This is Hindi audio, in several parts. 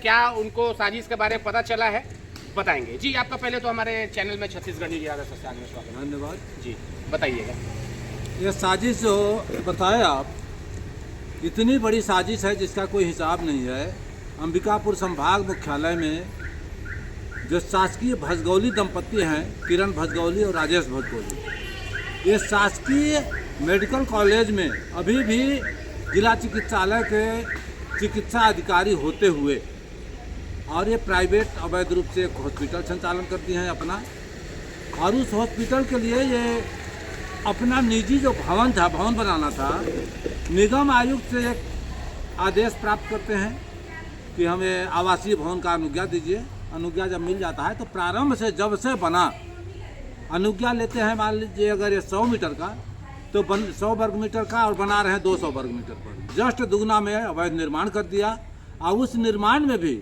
क्या उनको साजिश के बारे में पता चला है, बताएंगे। जी आपका पहले तो हमारे चैनल में छत्तीसगढ़ न्यूज़ ज़्यादा सस्ता में स्वागत है। धन्यवाद। जी बताइएगा। ये साजिश जो बताए आप, इतनी बड़ी साजिश है जिसका कोई हिसाब नहीं है। अंबिकापुर संभाग मुख्यालय में जो शासकीय भजगौली दंपति हैं, किरण भजगौली और राजेश भजगौली, ये शासकीय मेडिकल कॉलेज में अभी भी जिला चिकित्सालय के चिकित्सा अधिकारी होते हुए, और ये प्राइवेट अवैध रूप से एक हॉस्पिटल संचालन करती हैं अपना, और उस हॉस्पिटल के लिए ये अपना निजी जो भवन था, भवन बनाना था, निगम आयुक्त से एक आदेश प्राप्त करते हैं कि हमें आवासीय भवन का अनुज्ञा दीजिए। अनुज्ञा जब मिल जाता है तो प्रारंभ से जब से बना अनुज्ञा लेते हैं, मान लीजिए अगर ये 100 मीटर का तो 100 वर्ग मीटर का, और बना रहे हैं 200 वर्ग मीटर पर, जस्ट दुगना में अवैध निर्माण कर दिया। और उस निर्माण में भी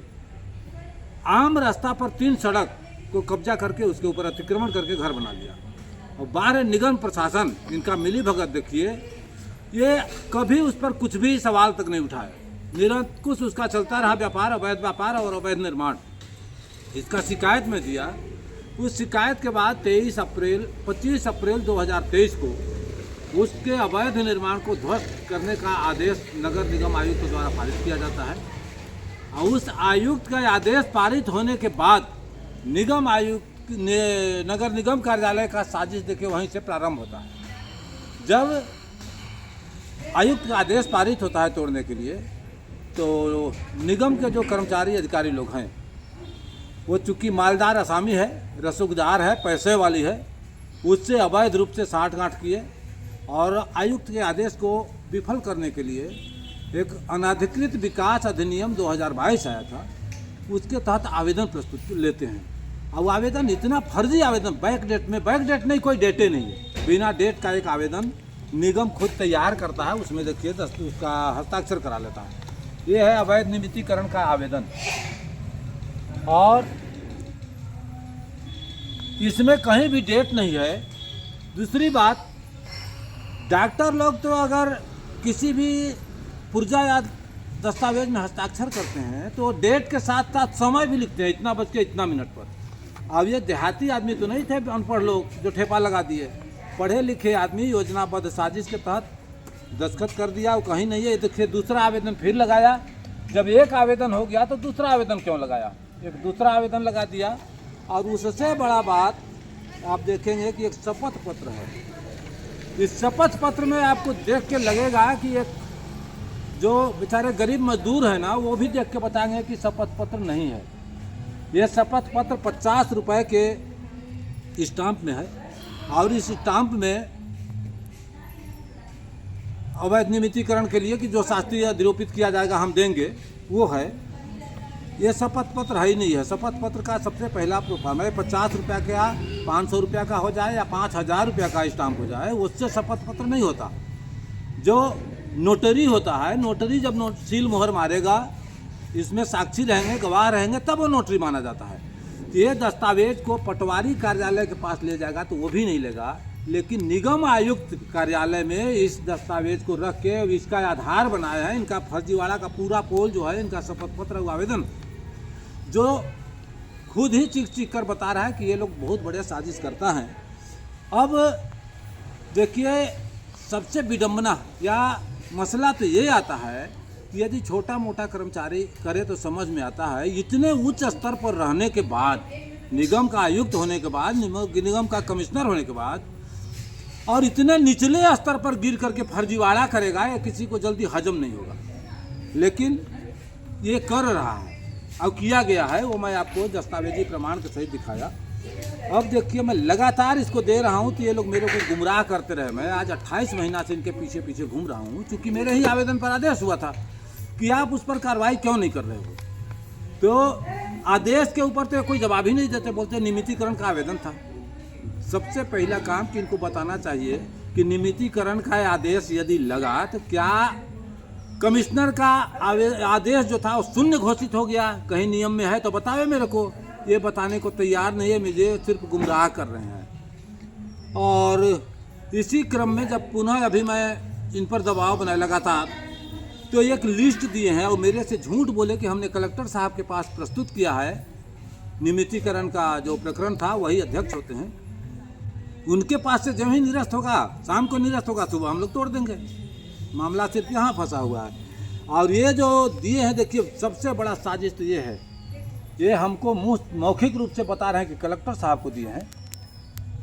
आम रास्ता पर 3 सड़क को कब्जा करके उसके ऊपर अतिक्रमण करके घर बना लिया। और बाहर निगम प्रशासन, इनका मिली भगत देखिए, ये कभी उस पर कुछ भी सवाल तक नहीं उठाया। निरंकुश उसका चलता रहा व्यापार, अवैध व्यापार और अवैध निर्माण। इसका शिकायत में दिया। उस शिकायत के बाद 25 अप्रैल 2023 को उसके अवैध निर्माण को ध्वस्त करने का आदेश नगर निगम आयुक्त द्वारा पारित किया जाता है। और उस आयुक्त का आदेश पारित होने के बाद निगम आयुक्त नगर निगम कार्यालय का साजिश देखिए वहीं से प्रारंभ होता है। जब आयुक्त का आदेश पारित होता है तोड़ने के लिए, तो निगम के जो कर्मचारी अधिकारी लोग हैं, वो चूँकि मालदार असामी है, रसूखदार है, पैसे वाली है, उससे अवैध रूप से साठगांठ किए और आयुक्त के आदेश को विफल करने के लिए एक अनाधिकृत विकास अधिनियम 2022 आया था, उसके तहत आवेदन प्रस्तुत लेते हैं। और आवेदन इतना फर्जी आवेदन, बैक डेट नहीं, कोई डेटे नहीं है, बिना डेट का एक आवेदन निगम खुद तैयार करता है। उसमें देखिए उसका हस्ताक्षर करा लेता है। ये है अवैध नियमितीकरण का आवेदन। और इसमें कहीं भी डेट नहीं है। दूसरी बात, डॉक्टर लोग तो अगर किसी भी पुर्जा या दस्तावेज में हस्ताक्षर करते हैं तो डेट के साथ साथ समय भी लिखते हैं, इतना बज के इतना मिनट पर। अब ये देहाती आदमी तो नहीं थे अनपढ़ लोग जो ठेपा लगा दिए, पढ़े लिखे आदमी योजनाबद्ध साजिश के तहत दस्तखत कर दिया। वो कहीं नहीं है। ये देखिए दूसरा आवेदन फिर लगाया। जब एक आवेदन हो गया तो दूसरा आवेदन क्यों लगाया, एक दूसरा आवेदन लगा दिया। और उससे बड़ा बात आप देखेंगे कि एक शपथ पत्र है। इस शपथ पत्र में आपको देख के लगेगा कि एक जो बेचारे गरीब मजदूर है ना, वो भी देख के बताएंगे कि शपथ पत्र नहीं है। ये शपथ पत्र 50 रुपये के स्टाम्प में है, और इस स्टाम्प में अवैध नियमितीकरण के लिए कि जो शास्त्रीय निरूपित किया जाएगा हम देंगे, वो है। ये शपथ पत्र है ही नहीं है। शपथ पत्र का सबसे पहला प्रूफ है 50 रुपया का, 500 रुपया का हो जाए या 5000 रुपया का स्टाम्प हो जाए, उससे शपथ पत्र नहीं होता। जो नोटरी होता है, नोटरी जब सील मोहर मारेगा, इसमें साक्षी रहेंगे, गवाह रहेंगे, तब वो नोटरी माना जाता है। ये दस्तावेज को पटवारी कार्यालय के पास ले जाएगा तो वो भी नहीं लेगा, लेकिन निगम आयुक्त कार्यालय में इस दस्तावेज को रख के इसका आधार बनाया है। इनका फर्जीवाड़ा का पूरा पोल जो है, इनका शपथ पत्र आवेदन, जो खुद ही चीख कर बता रहा है कि ये लोग बहुत बड़े साजिश करता है। अब देखिए, सबसे विडंबना या मसला तो ये आता है कि यदि छोटा मोटा कर्मचारी करे तो समझ में आता है, इतने उच्च स्तर पर रहने के बाद, निगम का आयुक्त होने के बाद, निगम का कमिश्नर होने के बाद, और इतने निचले स्तर पर गिर करके फर्जीवाड़ा करेगा, ये किसी को जल्दी हजम नहीं होगा। लेकिन ये कर रहा है और किया गया है, वो मैं आपको दस्तावेजी प्रमाण के सहित दिखाया। अब देखिए, मैं लगातार इसको दे रहा हूँ तो ये लोग मेरे को गुमराह करते रहे। मैं आज 28 महीना से इनके पीछे पीछे घूम रहा हूँ, क्योंकि मेरे ही आवेदन पर आदेश हुआ था कि आप उस पर कार्रवाई क्यों नहीं कर रहे हो। तो आदेश के ऊपर तो कोई जवाब ही नहीं देते, बोलते नियमितीकरण का आवेदन था। सबसे पहला काम कि इनको बताना चाहिए कि नियमितीकरण का आदेश यदि लगा तो क्या कमिश्नर का आदेश जो था वो शून्य घोषित हो गया, कहीं नियम में है तो बतावे मेरे को। ये बताने को तैयार नहीं है, मुझे सिर्फ गुमराह कर रहे हैं। और इसी क्रम में जब पुनः अभी मैं इन पर दबाव बनाने लगा था, तो एक लिस्ट दिए हैं और मेरे से झूठ बोले कि हमने कलेक्टर साहब के पास प्रस्तुत किया है। नियमितीकरण का जो प्रकरण था वही अध्यक्ष होते हैं, उनके पास से जब ही निरस्त होगा, शाम को निरस्त होगा, सुबह हम लोग तोड़ देंगे। मामला सिर्फ यहाँ फंसा हुआ है। और ये जो दिए हैं, देखिए सबसे बड़ा साजिश तो ये है, ये हमको मौखिक रूप से बता रहे हैं कि कलेक्टर साहब को दिए हैं।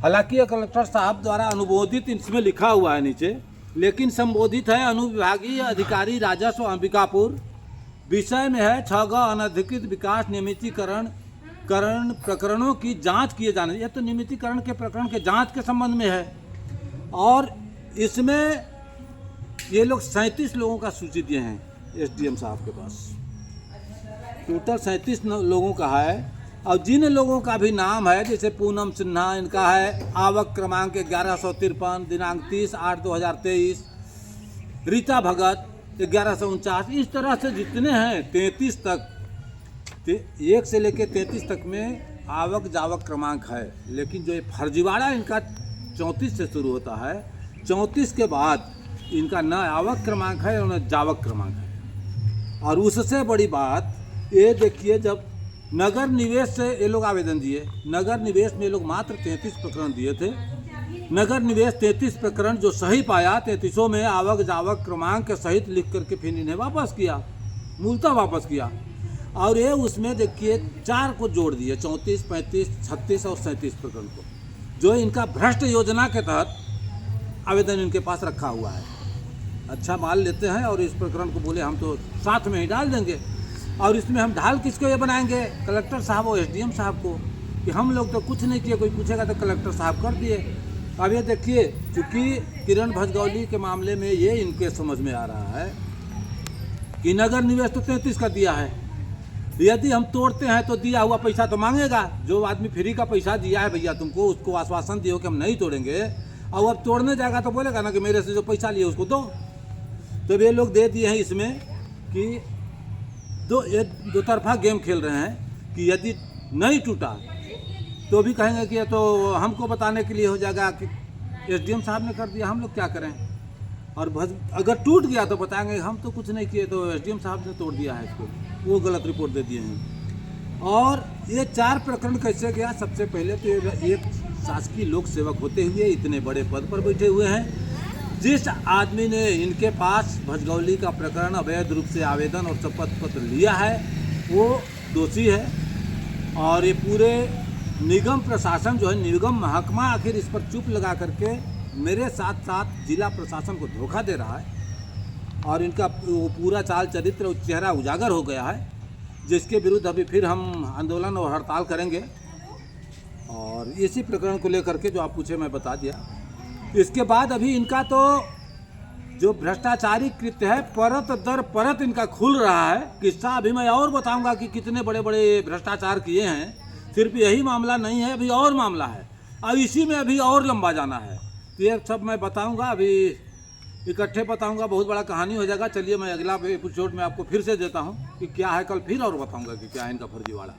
हालांकि ये कलेक्टर साहब द्वारा अनुमोदित इसमें लिखा हुआ है नीचे, लेकिन संबोधित है अनुविभागीय अधिकारी राजस्व अंबिकापुर। विषय में है 6 अनधिकृत विकास नियमितीकरण प्रकरणों की जांच किए जाने। यह तो नियमितीकरण के प्रकरण के जांच के संबंध में है। और इसमें ये लोग 37 लोगों का सूची दिए हैं एसडीएम साहब के पास। टोटल 37 लोगों का है। और जिन लोगों का भी नाम है, जैसे पूनम सिन्हा, इनका है आवक क्रमांक 1153 दिनांक 30/8/2023, रीता भगत 1149, इस तरह से जितने हैं 33 तक, 1 से लेकर 33 तक में आवक जावक क्रमांक है। लेकिन जो ये फर्जीवाड़ा इनका 34 से शुरू होता है, 34 के बाद इनका न आवक क्रमांक है और न जावक क्रमांक है। और उससे बड़ी बात ये देखिए, जब नगर निवेश से ये लोग आवेदन दिए, नगर निवेश में ये लोग मात्र 33 प्रकरण दिए थे। नगर निवेश 33 प्रकरण जो सही पाया, 33 में आवक जावक क्रमांक के सहित लिख करके फिर इन्हें वापस किया, मूलतः वापस किया। और ये उसमें देखिए 4 को जोड़ दिए, 34, 35, 36 और 37 प्रकरण को, जो इनका भ्रष्ट योजना के तहत आवेदन इनके पास रखा हुआ है। अच्छा मान लेते हैं और इस प्रकरण को बोले हम तो साथ में ही डाल देंगे। और इसमें हम ढाल किसको ये बनाएंगे, कलेक्टर साहब और एसडीएम साहब को, कि हम लोग तो कुछ नहीं किए, कोई पूछेगा तो कलेक्टर साहब कर दिए। अब ये देखिए, चूँकि किरण भजगौली के मामले में ये इनके समझ में आ रहा है कि नगर निवेश तो 33 का दिया है, यदि हम तोड़ते हैं तो दिया हुआ पैसा तो मांगेगा। जो आदमी फ्री का पैसा दिया है भैया तुमको, उसको आश्वासन दियो कि हम नहीं तोड़ेंगे, और अब तोड़ने जाएगा तो बोलेगा ना कि मेरे से जो पैसा लिए उसको दो। तो ये लोग दे दिए हैं इसमें कि दो तरफा गेम खेल रहे हैं कि यदि नहीं टूटा तो भी कहेंगे कि ये तो हमको बताने के लिए हो जाएगा कि एसडीएम साहब ने कर दिया, हम लोग क्या करें। और अगर टूट गया तो बताएंगे हम तो कुछ नहीं किए, तो एसडीएम साहब ने तोड़ दिया है इसको, वो गलत रिपोर्ट दे दिए हैं। और ये 4 प्रकरण कैसे गया, सबसे पहले तो एक शासकीय लोक सेवक होते हुए इतने बड़े पद पर बैठे हुए हैं, जिस आदमी ने इनके पास भजगौली का प्रकरण अवैध रूप से आवेदन और शपथ पत्र लिया है, वो दोषी है। और ये पूरे निगम प्रशासन जो है, निगम महकमा आखिर इस पर चुप लगा करके मेरे साथ साथ जिला प्रशासन को धोखा दे रहा है। और इनका वो पूरा चाल चरित्र और चेहरा उजागर हो गया है, जिसके विरुद्ध अभी फिर हम आंदोलन और हड़ताल करेंगे। और इसी प्रकरण को लेकर के जो आप पूछे मैं बता दिया। इसके बाद अभी इनका तो जो भ्रष्टाचारी कृत्य है परत दर परत इनका खुल रहा है किस्सा। अभी मैं और बताऊंगा कि कितने बड़े बड़े भ्रष्टाचार किए हैं। सिर्फ यही मामला नहीं है, अभी और मामला है, अब इसी में अभी और लंबा जाना है। तो ये सब मैं बताऊंगा, अभी इकट्ठे बताऊंगा, बहुत बड़ा कहानी हो जाएगा। चलिए मैं अगला एपिसोड में आपको फिर से देता हूँ कि क्या है, कल फिर और बताऊँगा कि क्या है इनका फर्जीवाड़ा।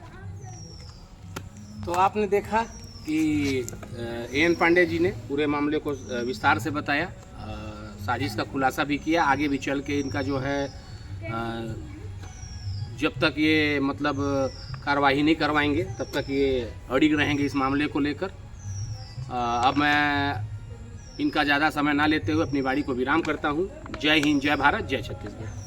तो आपने देखा कि एन पांडे जी ने पूरे मामले को विस्तार से बताया, साजिश का खुलासा भी किया। आगे भी चल के इनका जो है जब तक ये मतलब कार्रवाई नहीं करवाएंगे तब तक ये अड़िग रहेंगे इस मामले को लेकर। अब मैं इनका ज़्यादा समय ना लेते हुए अपनी वाणी को विराम करता हूँ। जय हिंद, जय भारत, जय छत्तीसगढ़।